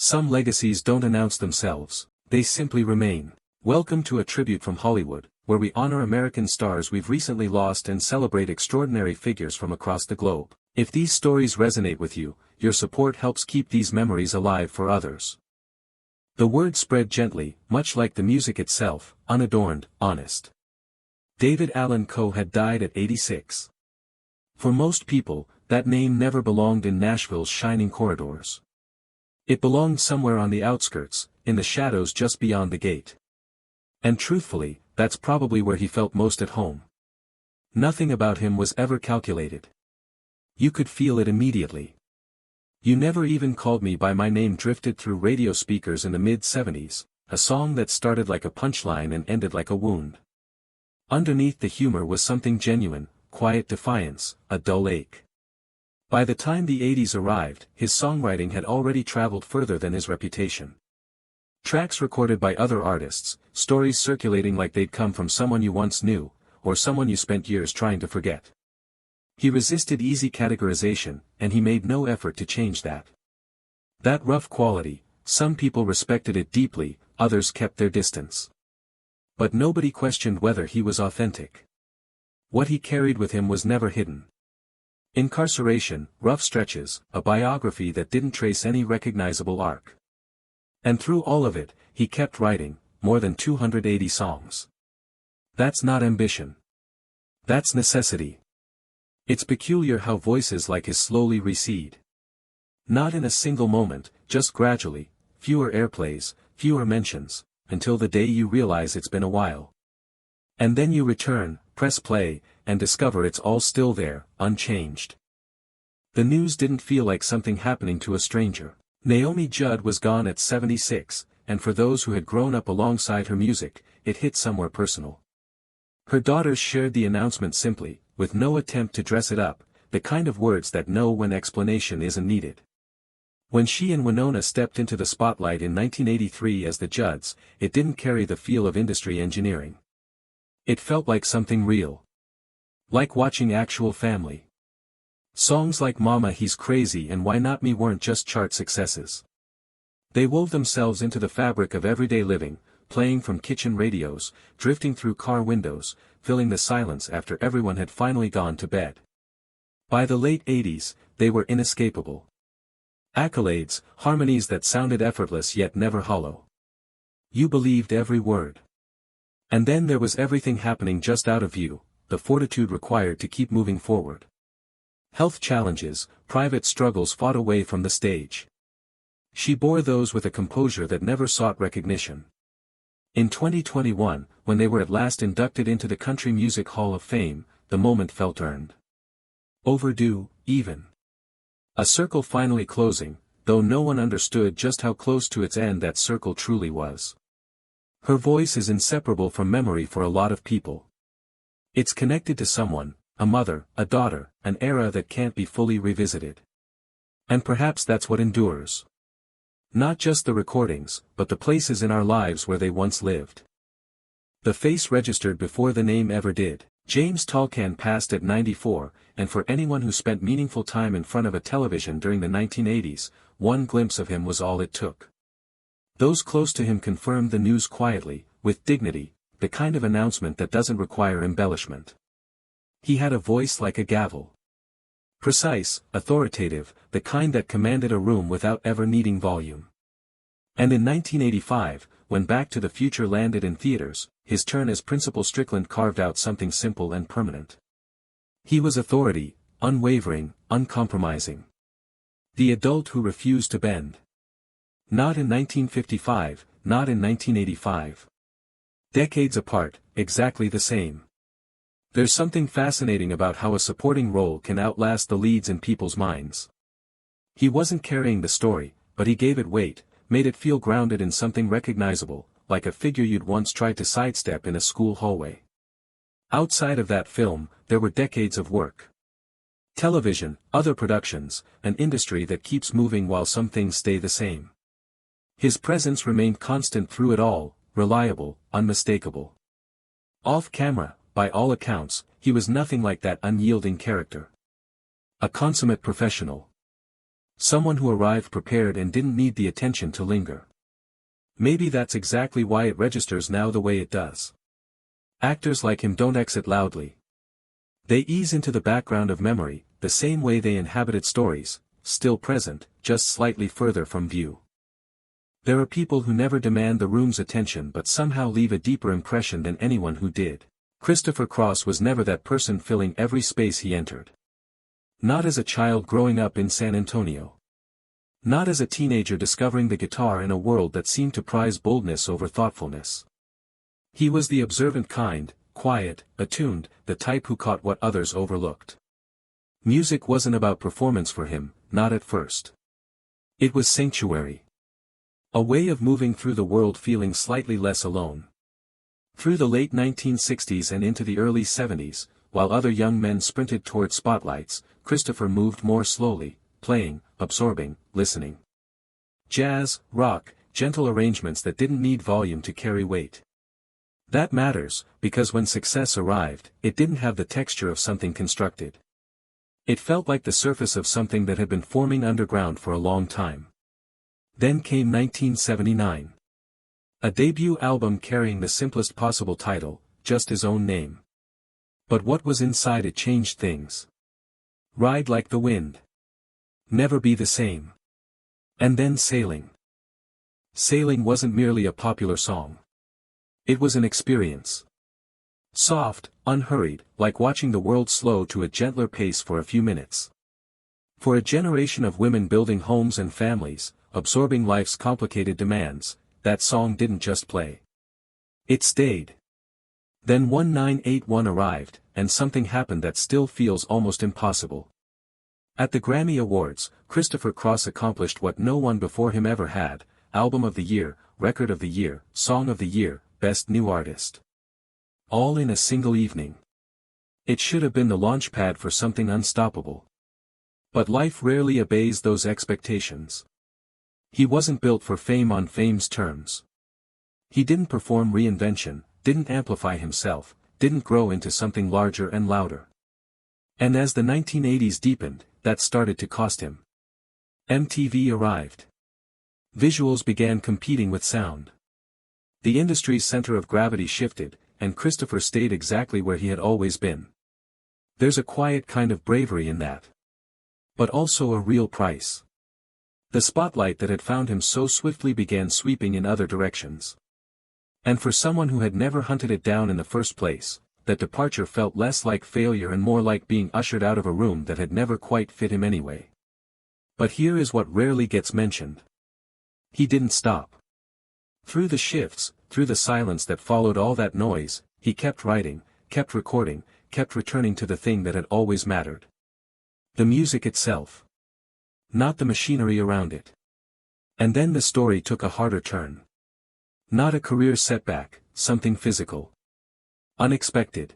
Some legacies don't announce themselves, they simply remain. Welcome to a tribute from Hollywood, where we honor American stars we've recently lost and celebrate extraordinary figures from across the globe. If these stories resonate with you, your support helps keep these memories alive for others. The word spread gently, much like the music itself, unadorned, honest. David Allan Coe had died at 86. For most people, that name never belonged in Nashville's shining corridors. It belonged somewhere on the outskirts, in the shadows just beyond the gate. And truthfully, that's probably where he felt most at home. Nothing about him was ever calculated. You could feel it immediately. You Never Even Called Me by My Name drifted through radio speakers in the mid-70s, a song that started like a punchline and ended like a wound. Underneath the humor was something genuine, quiet defiance, a dull ache. By the time the 80s arrived, his songwriting had already traveled further than his reputation. Tracks recorded by other artists, stories circulating like they'd come from someone you once knew, or someone you spent years trying to forget. He resisted easy categorization, and he made no effort to change that. That rough quality, some people respected it deeply, others kept their distance. But nobody questioned whether he was authentic. What he carried with him was never hidden. Incarceration, rough stretches, a biography that didn't trace any recognizable arc. And through all of it, he kept writing, more than 280 songs. That's not ambition. That's necessity. It's peculiar how voices like his slowly recede. Not in a single moment, just gradually, fewer airplays, fewer mentions, until the day you realize it's been a while. And then you return, press play, and discover it's all still there, unchanged. The news didn't feel like something happening to a stranger. Naomi Judd was gone at 76, and for those who had grown up alongside her music, it hit somewhere personal. Her daughters shared the announcement simply, with no attempt to dress it up, the kind of words that know when explanation isn't needed. When she and Wynonna stepped into the spotlight in 1983 as the Judds, it didn't carry the feel of industry engineering. It felt like something real. Like watching actual family. Songs like Mama He's Crazy and Why Not Me weren't just chart successes. They wove themselves into the fabric of everyday living, playing from kitchen radios, drifting through car windows, filling the silence after everyone had finally gone to bed. By the late 80s, they were inescapable. Accolades, harmonies that sounded effortless yet never hollow. You believed every word. And then there was everything happening just out of view, the fortitude required to keep moving forward. Health challenges, private struggles fought away from the stage. She bore those with a composure that never sought recognition. In 2021, when they were at last inducted into the Country Music Hall of Fame, the moment felt earned. Overdue, even. A circle finally closing, though no one understood just how close to its end that circle truly was. Her voice is inseparable from memory for a lot of people. It's connected to someone, a mother, a daughter, an era that can't be fully revisited. And perhaps that's what endures. Not just the recordings, but the places in our lives where they once lived. The face registered before the name ever did. James Tolkan passed at 94, and for anyone who spent meaningful time in front of a television during the 1980s, one glimpse of him was all it took. Those close to him confirmed the news quietly, with dignity, the kind of announcement that doesn't require embellishment. He had a voice like a gavel. Precise, authoritative, the kind that commanded a room without ever needing volume. And in 1985, when Back to the Future landed in theaters, his turn as Principal Strickland carved out something simple and permanent. He was authority, unwavering, uncompromising. The adult who refused to bend. Not in 1955, not in 1985. Decades apart, exactly the same. There's something fascinating about how a supporting role can outlast the leads in people's minds. He wasn't carrying the story, but he gave it weight, made it feel grounded in something recognizable, like a figure you'd once tried to sidestep in a school hallway. Outside of that film, there were decades of work. Television, other productions, an industry that keeps moving while some things stay the same. His presence remained constant through it all, reliable, unmistakable. Off camera, by all accounts, he was nothing like that unyielding character. A consummate professional. Someone who arrived prepared and didn't need the attention to linger. Maybe that's exactly why it registers now the way it does. Actors like him don't exit loudly. They ease into the background of memory, the same way they inhabited stories, still present, just slightly further from view. There are people who never demand the room's attention but somehow leave a deeper impression than anyone who did. Christopher Cross was never that person filling every space he entered. Not as a child growing up in San Antonio. Not as a teenager discovering the guitar in a world that seemed to prize boldness over thoughtfulness. He was the observant kind, quiet, attuned, the type who caught what others overlooked. Music wasn't about performance for him, not at first. It was sanctuary. A way of moving through the world feeling slightly less alone. Through the late 1960s and into the early 70s, while other young men sprinted toward spotlights, Christopher moved more slowly, playing, absorbing, listening. Jazz, rock, gentle arrangements that didn't need volume to carry weight. That matters, because when success arrived, it didn't have the texture of something constructed. It felt like the surface of something that had been forming underground for a long time. Then came 1979. A debut album carrying the simplest possible title, just his own name. But what was inside it changed things. Ride Like the Wind. Never Be the Same. And then Sailing. Sailing wasn't merely a popular song. It was an experience. Soft, unhurried, like watching the world slow to a gentler pace for a few minutes. For a generation of women building homes and families, absorbing life's complicated demands, that song didn't just play. It stayed. Then 1981 arrived, and something happened that still feels almost impossible. At the Grammy Awards, Christopher Cross accomplished what no one before him ever had: Album of the Year, Record of the Year, Song of the Year, Best New Artist. All in a single evening. It should have been the launchpad for something unstoppable. But life rarely obeys those expectations. He wasn't built for fame on fame's terms. He didn't perform reinvention, didn't amplify himself, didn't grow into something larger and louder. And as the 1980s deepened, that started to cost him. MTV arrived. Visuals began competing with sound. The industry's center of gravity shifted, and Christopher stayed exactly where he had always been. There's a quiet kind of bravery in that. But also a real price. The spotlight that had found him so swiftly began sweeping in other directions. And for someone who had never hunted it down in the first place, that departure felt less like failure and more like being ushered out of a room that had never quite fit him anyway. But here is what rarely gets mentioned. He didn't stop. Through the shifts, through the silence that followed all that noise, he kept writing, kept recording, kept returning to the thing that had always mattered. The music itself. Not the machinery around it. And then the story took a harder turn. Not a career setback, something physical. Unexpected.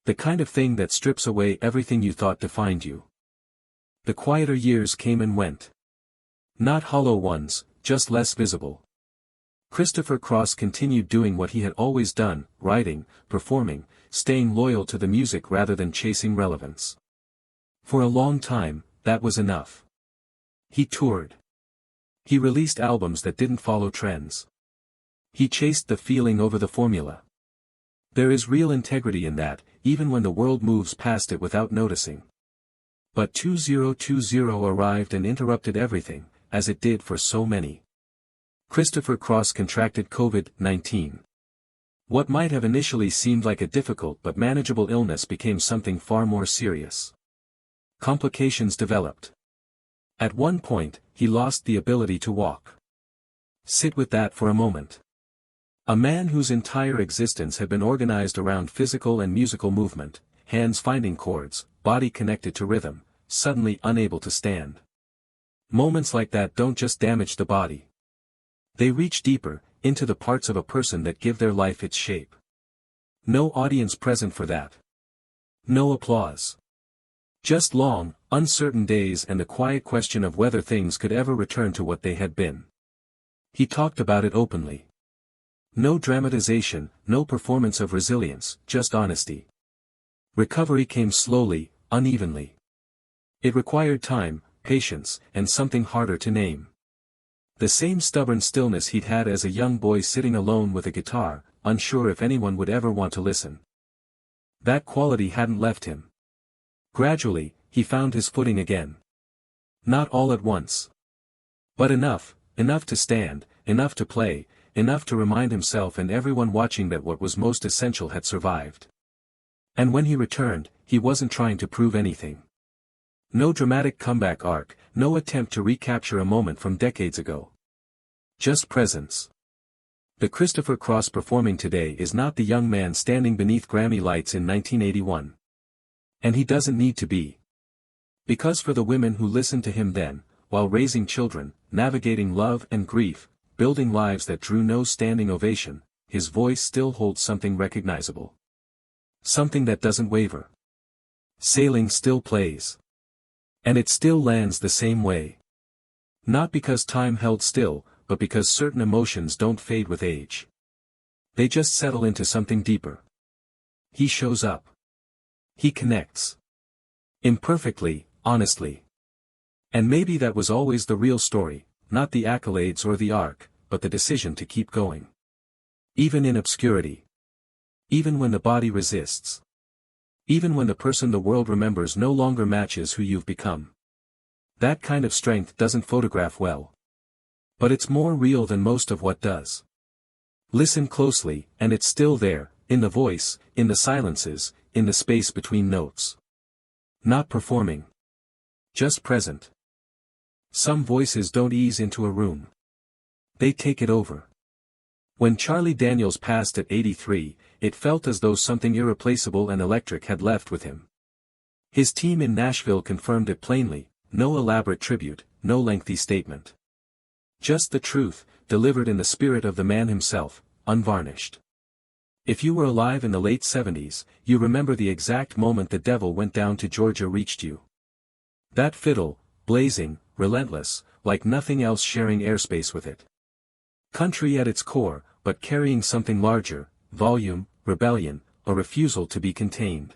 The kind of thing that strips away everything you thought defined you. The quieter years came and went. Not hollow ones, just less visible. Christopher Cross continued doing what he had always done, writing, performing, staying loyal to the music rather than chasing relevance. For a long time, that was enough. He toured. He released albums that didn't follow trends. He chased the feeling over the formula. There is real integrity in that, even when the world moves past it without noticing. But 2020 arrived and interrupted everything, as it did for so many. Christopher Cross contracted COVID-19. What might have initially seemed like a difficult but manageable illness became something far more serious. Complications developed. At one point, he lost the ability to walk. Sit with that for a moment. A man whose entire existence had been organized around physical and musical movement, hands finding chords, body connected to rhythm, suddenly unable to stand. Moments like that don't just damage the body. They reach deeper, into the parts of a person that give their life its shape. No audience present for that. No applause. Just long, uncertain days and the quiet question of whether things could ever return to what they had been. He talked about it openly. No dramatization, no performance of resilience, just honesty. Recovery came slowly, unevenly. It required time, patience, and something harder to name. The same stubborn stillness he'd had as a young boy sitting alone with a guitar, unsure if anyone would ever want to listen. That quality hadn't left him. Gradually, he found his footing again. Not all at once. But enough to stand, enough to play, enough to remind himself and everyone watching that what was most essential had survived. And when he returned, he wasn't trying to prove anything. No dramatic comeback arc, no attempt to recapture a moment from decades ago. Just presence. The Christopher Cross performing today is not the young man standing beneath Grammy lights in 1981. And he doesn't need to be. Because for the women who listened to him then, while raising children, navigating love and grief, building lives that drew no standing ovation, his voice still holds something recognizable. Something that doesn't waver. Sailing still plays. And it still lands the same way. Not because time held still, but because certain emotions don't fade with age. They just settle into something deeper. He shows up. He connects. Imperfectly, honestly. And maybe that was always the real story, not the accolades or the arc, but the decision to keep going. Even in obscurity. Even when the body resists. Even when the person the world remembers no longer matches who you've become. That kind of strength doesn't photograph well. But it's more real than most of what does. Listen closely, and it's still there, in the voice, in the silences, in the space between notes. Not performing. Just present. Some voices don't ease into a room. They take it over. When Charlie Daniels passed at 83, it felt as though something irreplaceable and electric had left with him. His team in Nashville confirmed it plainly, no elaborate tribute, no lengthy statement. Just the truth, delivered in the spirit of the man himself, unvarnished. If you were alive in the late 70s, you remember the exact moment The Devil Went Down to Georgia reached you. That fiddle, blazing, relentless, like nothing else sharing airspace with it. Country at its core, but carrying something larger, volume, rebellion, a refusal to be contained.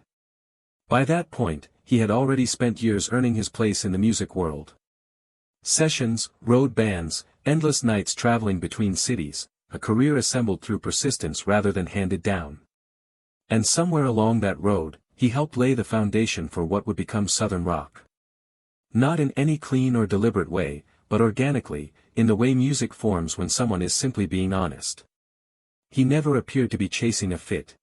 By that point, he had already spent years earning his place in the music world. Sessions, road bands, endless nights traveling between cities, a career assembled through persistence rather than handed down. And somewhere along that road, he helped lay the foundation for what would become Southern rock. Not in any clean or deliberate way, but organically, in the way music forms when someone is simply being honest. He never appeared to be chasing a fit.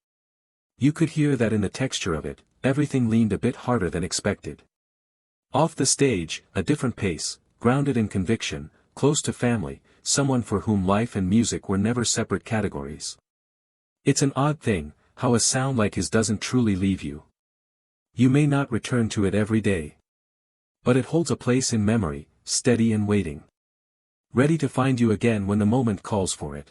You could hear that in the texture of it, everything leaned a bit harder than expected. Off the stage, a different pace, grounded in conviction, close to family, someone for whom life and music were never separate categories. It's an odd thing, how a sound like his doesn't truly leave you. You may not return to it every day. But it holds a place in memory, steady and waiting. Ready to find you again when the moment calls for it.